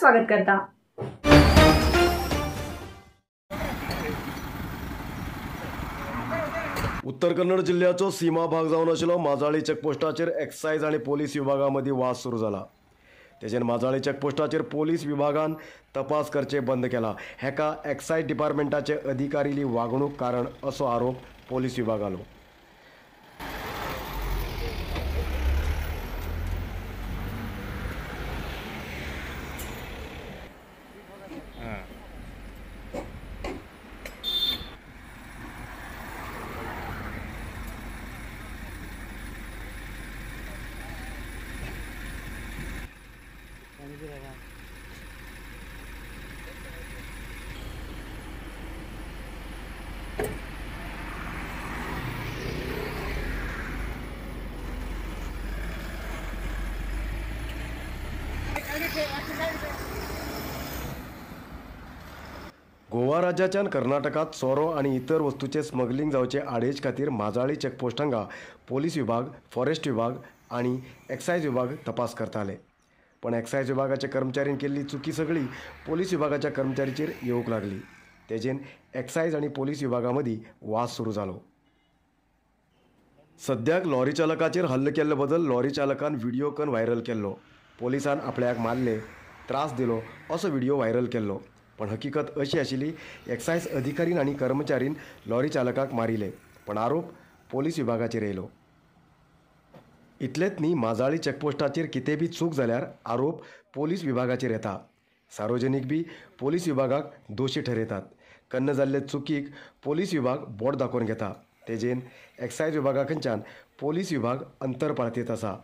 स्वागत करता। उत्तर कन्नड जिल्ह्याचो सीमा भाग जावन आशिल्लो माजाळी चेकपोस्टाचेर एक्सायज आणि पोलीस विभागामदीं वाद सुरू जाला। तेजेर माजाळी चेकपोस्टाचेर पोलीस विभागान तपास करचे बंद केला। हेका एक्सायज डिपार्टमेंटाचे अधिकारिली वागणूक कारण असो आरोप पोलीस विभागालो। गोवा राज्याच्यान कर्नाटकात सोरो आणि इतर वस्तूचे स्मगलिंग जावचे आडेज खातीर माजाळी चेकपोस्ट हांगा पोलीस विभाग, फॉरेस्ट विभाग आणि एक्सायज विभाग तपास करताले। पण एक्सायज विभागाच्या कर्मचाऱ्यांनी केल्ली चुकी सगळी पोलीस विभागाच्या कर्मचारीचेर येवंक लागली। तेजेन एक्सायज आणि पोलीस विभागामदीं वाद सुरू जालो। सद्याक लॉरी चालकाचेर हल्लो केल्ले बद्दल लॉरी चालकान व्हिडिओ करून व्हायरल केल्लो। पोलिसान आपल्याक मारले, त्रास दिलो असो व्हिडिओ व्हायरल केल्लो। पण हकीकत अशी आशिल्ली एक्सायज अधिकारीन आनी कर्मचारीन लॉरी चालकाक मारिले, पण आरोप पोलीस विभागाचेर येयलो। इतलेंच न्ही, माजाळी चेकपोस्टाचेर कितें बी चूक जाल्यार आरोप पोलीस विभागाचेर येता। सार्वजनीक बी पोलीस विभागाक दोशी ठरयतात। कन्न जाल्ले चुकीक पोलीस विभाग बोट दाखोवन घेता। तेजेन एक्सायज विभागा कडच्यान पोलीस विभाग अंतर पाळतीत आसा।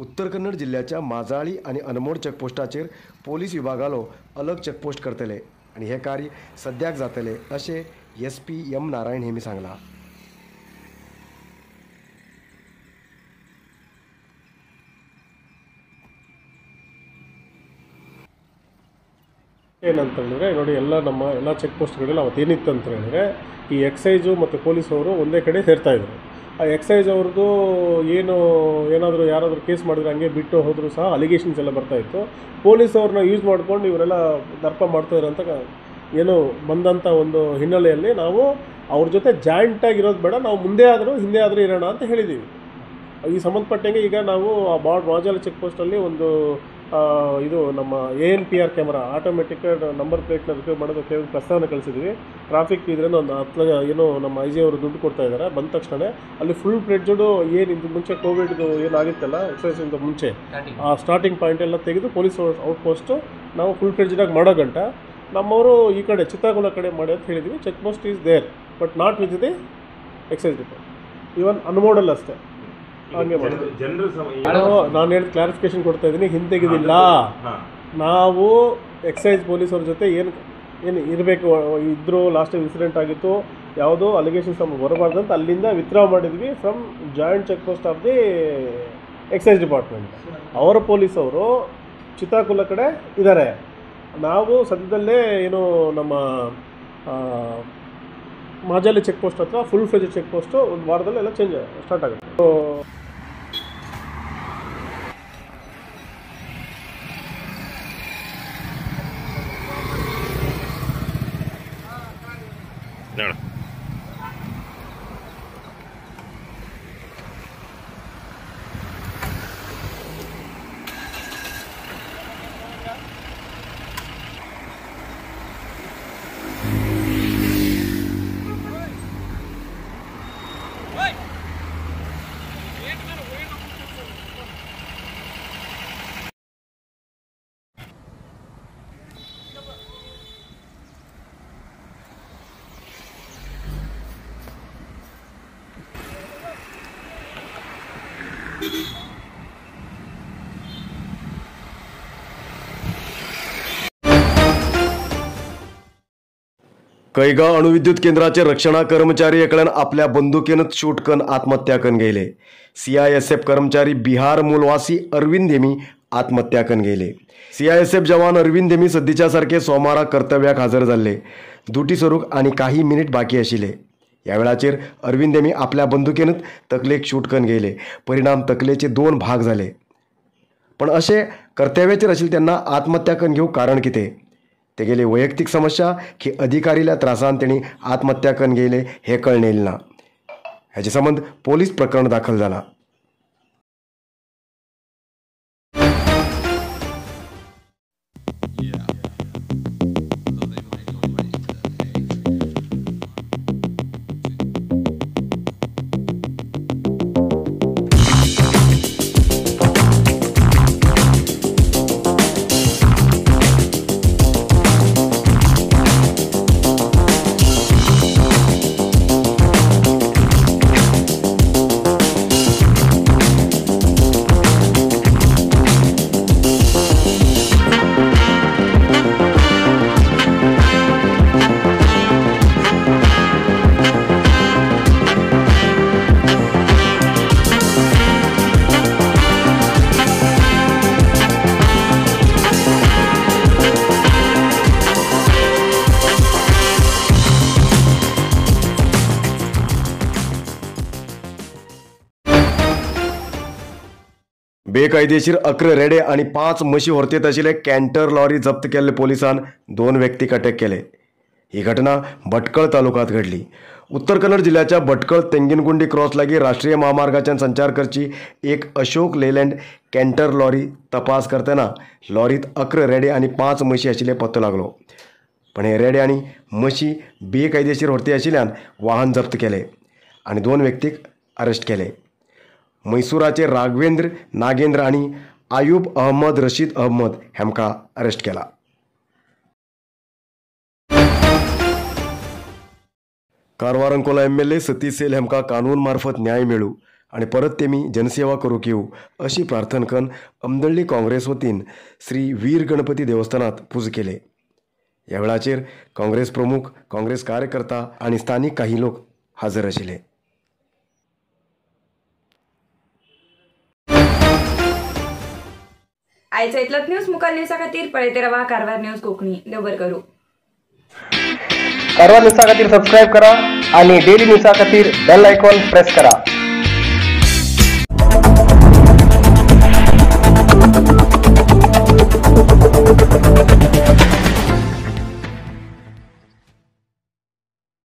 उत्तर कन्नड जिल्ह्याच्या माजाळी आणि अनमोड चेकपोस्टाचेर पोलीस विभागालो अलग चेकपोस्ट करतले आणि हे कार्य सद्याक जातले अशें SP M नारायण हेमी सांगला। ಏನಂತ ಹೇಳಿದ್ರೆ ನೋಡಿ, ಎಲ್ಲ ಚೆಕ್ ಪೋಸ್ಟ್ಗಳಲ್ಲಿ ಅವತ್ತೇನಿತ್ತು ಅಂತ ಹೇಳಿದ್ರೆ ಈ ಎಕ್ಸೈಜು ಮತ್ತು ಪೊಲೀಸವರು ಒಂದೇ ಕಡೆ ಸೇರ್ತಾಯಿದ್ರು। ಆ ಎಕ್ಸೈಜ್ ಅವ್ರದ್ದು ಏನಾದರೂ ಯಾರಾದರೂ ಕೇಸ್ ಮಾಡಿದ್ರೆ ಹಂಗೆ ಬಿಟ್ಟು ಹೋದರೂ ಸಹ ಅಲಿಗೇಷನ್ಸ್ ಎಲ್ಲ ಬರ್ತಾಯಿತ್ತು। ಪೊಲೀಸವ್ರನ್ನ ಯೂಸ್ ಮಾಡ್ಕೊಂಡು ಇವರೆಲ್ಲ ದರ್ಪ ಮಾಡ್ತಾಯಿದ್ರು ಅಂತ ಏನೋ ಬಂದಂಥ ಒಂದು ಹಿನ್ನೆಲೆಯಲ್ಲಿ ನಾವು ಅವ್ರ ಜೊತೆ ಜಾಯಿಂಟಾಗಿರೋದು ಬೇಡ, ನಾವು ಮುಂದೆ ಆದರೂ ಹಿಂದೆ ಆದರೂ ಇರೋಣ ಅಂತ ಹೇಳಿದ್ದೀವಿ। ಈ ಸಂಬಂಧಪಟ್ಟಂಗೆ ಈಗ ನಾವು ಆ ಮಾಜಾಳಿ ಚೆಕ್ ಪೋಸ್ಟಲ್ಲಿ ಒಂದು ಇದು ನಮ್ಮ ANPR ಕ್ಯಾಮ್ರಾ ಆಟೋಮೆಟಿಕ್ ನಂಬರ್ ಪ್ಲೇಟ್ನ ರಿಪೇರ್ ಮಾಡೋದಕ್ಕೆ ಪ್ರಸ್ತಾವನೆ ಕಳಿಸಿದ್ವಿ। ಟ್ರಾಫಿಕ್ ಇದ್ರೇನು ಒಂದು 10 ಲಕ್ಷ ಏನೋ ನಮ್ಮ IG ಅವರು ದುಡ್ಡು ಕೊಡ್ತಾ ಇದ್ದಾರೆ। ಬಂದ ತಕ್ಷಣ ಅಲ್ಲಿ ಫುಲ್ ಫ್ಲೆಡ್ಜು ಏನು ಇದು ಮುಂಚೆ ಕೋವಿಡ್ದು ಏನಾಗಿತ್ತಲ್ಲ ಎಕ್ಸೈಸಿಂದ ಮುಂಚೆ ಆ ಸ್ಟಾರ್ಟಿಂಗ್ ಪಾಯಿಂಟ್ ಎಲ್ಲ ತೆಗೆದು ಪೊಲೀಸ್ ಔಟ್ ಪೋಸ್ಟು ನಾವು ಫುಲ್ ಫ್ಲೆಡ್ಜಾಗಿ ಮಾಡೋ ಗಂಟ ನಮ್ಮವರು ಈ ಕಡೆ ಚಿತ್ತಾಗುಳ ಕಡೆ ಮಾಡಿ ಅಂತ ಹೇಳಿದ್ವಿ। Check post is there but not with the excise department, even ಅನ್ಮೋಡಲ್ ಅಷ್ಟೇ ಹಂಗೆ ಮಾಡಿದ್ವಿ। ನಾನು ಹೇಳಿ ಕ್ಲಾರಿಫಿಕೇಶನ್ ಕೊಡ್ತಾ ಇದ್ದೀನಿ, ಹಿಂತೆಗೆದಿಲ್ಲ। ನಾವು ಎಕ್ಸೈಸ್ ಪೊಲೀಸವ್ರ ಜೊತೆ ಏನು ಇರಬೇಕು ಇದ್ದರೂ ಲಾಸ್ಟ್ ಇನ್ಸಿಡೆಂಟ್ ಆಗಿತ್ತು, ಯಾವುದೋ ಅಲಿಗೇಷನ್ಸ್ ನಮಗೆ ಬರಬಾರ್ದು ಅಂತ ಅಲ್ಲಿಂದ ವಿತ್ಡ್ರಾ ಮಾಡಿದ್ವಿ from joint check post of the excise department. ಅವರ ಪೊಲೀಸವರು ಚಿತ್ತಾಕುಲ ಕಡೆ ಇದ್ದಾರೆ। ನಾವು ಸದ್ಯದಲ್ಲೇ ಏನು ನಮ್ಮ ಮಾಜಾಲಿ ಚೆಕ್ ಪೋಸ್ಟ್ ಹತ್ರ ಫುಲ್ ಫ್ಲೆಜ್ ಚೆಕ್ ಪೋಸ್ಟು ಒಂದು ವಾರದಲ್ಲಿ ಎಲ್ಲ ಚೇಂಜ್ ಸ್ಟಾರ್ಟ್ ಆಗುತ್ತೆ। कैगाव अणुविद्युत केंद्राचे रक्षणा कर्मचारी एकल्यान आपल्या बंदुकेन शूट करून आत्महत्या करून गेले. CISF कर्मचारी बिहार मूलवासी अरविंद हेमी आत्महत्या करून गेले. CISF जवान अरविंद हेमी सद्दीच्या सारखे सोमारा कर्तव्याक हजर जाल्ले. ड्युटी सरूंक आनी काही मिनिट बाकी आशिल्ले. ह्या वेळाचेर अरविंद हेमी आपल्या बंदुकेनच तकलेक शूट करून गेले. परिणाम तकलेचे 2 भाग जाले. पण अशें कर्तव्याचेर आशिल्ले तेन्ना आत्महत्या करून घेवंक कारण कितें? तेगेली वैयक्तीक समस्या की अधिकारील्या त्रासान तेणी आत्महत्या करून गेले हे कळून ना. हाचे संबंध पोलीस प्रकरण दाखल जाला. बेकायदेशीर 11 रेडे आणि 5 म्हशी व्हरतेत आशिल्ले कॅन्टर लॉरी जप्त केल्ले पोलिसान 2 व्यक्तीक अटक केले. ही घटना भटकळ तालुक्यांत घडली. उत्तर कन्नड जिल्ह्याच्या भटकळ तेंगिनगुंडी क्रॉस लागीं राष्ट्रीय महामार्गाच्यान संचार करची एक अशोक लेलँड कॅन्टर लॉरी तपास करतना लॉरीत 11 रेडे आणि 5 म्हशी आशिल्ले पत्तो लागलो. पण हे रेडे आणि म्हशी बेकायदेशीर व्हरते आशिल्ल्यान वाहन जप्त केले आणि 2 व्यक्तीक अरेस्ट केले. मैसूराचे राघवेंद्र नागेंद्र आणि आयूब अहमद रशीद अहमद हेमका अरेस्ट केला. कारवार अंकोला MLA सतीश सेल हेमका कानून मार्फत न्याय मेळू आणि परत तेमी जनसेवा करूंक येवं अशी प्रार्थना करून अमदळ्ळी काँग्रेस वतीन श्री वीर गणपती देवस्थानात पूज केले. ह्या वेळाचेर काँग्रेस प्रमुख, काँग्रेस कार्यकर्ता आणि स्थानिक काही लोक हजर आशिल्ले. आयचा इतलोच न्यूज मुखार न्यूजा खातीर पळयते रावा कारवार न्यूज कोंकणी. देव बरें करूं. कारवार न्यूजा खातीर सबस्क्राईब करा आणि डेली न्यूजा खातीर बेल आयकॉन प्रेस करा.